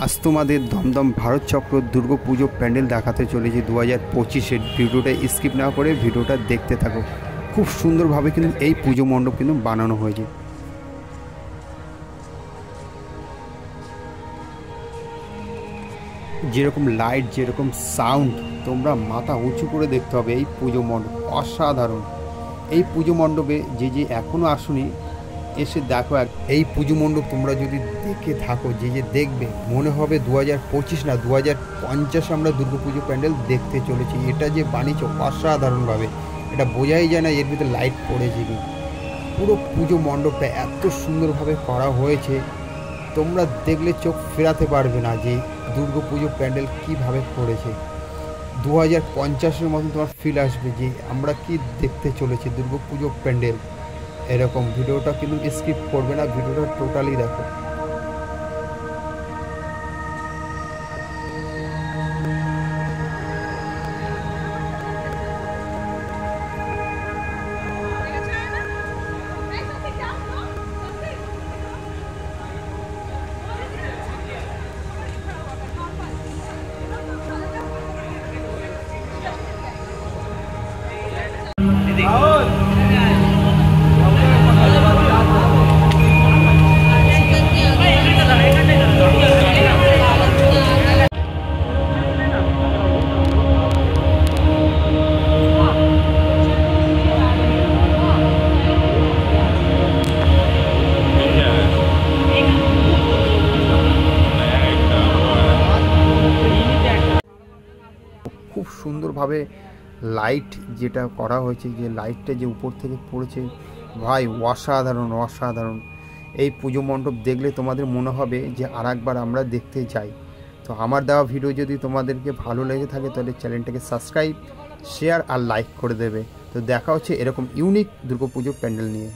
আজ তোমাদের দমদম ভারত চক্র দুর্গাপুজো প্যান্ডেল দেখাতে চলেছি 2025-এর। ভিডিওটা স্কিপ না করে ভিডিওটা দেখতে থাকো। খুব সুন্দরভাবে কিন্তু এই পুজো মণ্ডপ কিন্তু বানানো হয়েছে। যেরকম লাইট, যেরকম সাউন্ড, তোমরা মাথা উঁচু করে দেখতে হবে। এই পুজো মণ্ডপ অসাধারণ। এই পুজো মণ্ডপে যে এখনও আসুনি, এসে দেখো। এই পুজো মণ্ডপ তোমরা যদি দেখে থাকো, যে দেখবে মনে হবে 2025 না 2050 আমরা দুর্গাপুজো প্যান্ডেল দেখতে চলেছি। এটা যে বানিয়েছে অসাধারণভাবে, এটা বোঝাই যায় না এর ভিতরে লাইট পড়েছে কি। পুরো পুজো মণ্ডপটা এত সুন্দরভাবে করা হয়েছে, তোমরা দেখলে চোখ ফেরাতে পারবে না যে দুর্গাপুজো প্যান্ডেল কীভাবে করেছে। 2050-এর মতন তোমার ফিল আসবে যে আমরা কি দেখতে চলেছি দুর্গাপুজো প্যান্ডেল। এরকম ভিডিওটা কিন্তু স্কিপ করবে না, ভিডিওটা টোটালি দেখো। খুব সুন্দরভাবে লাইট যেটা করা হয়েছে, যে লাইটটা যে উপর থেকে পড়েছে, ভাই অসাধারণ অসাধারণ। এই পুজো মণ্ডপ দেখলে তোমাদের মনে হবে যে আরেকবার আমরা দেখতে যাই। তো আমার দেওয়া ভিডিও যদি তোমাদেরকে ভালো লেগে থাকে তাহলে চ্যানেলটাকে সাবস্ক্রাইব, শেয়ার আর লাইক করে দেবে। তো দেখা হচ্ছে এরকম ইউনিক দুর্গাপুজো প্যান্ডেল নিয়ে।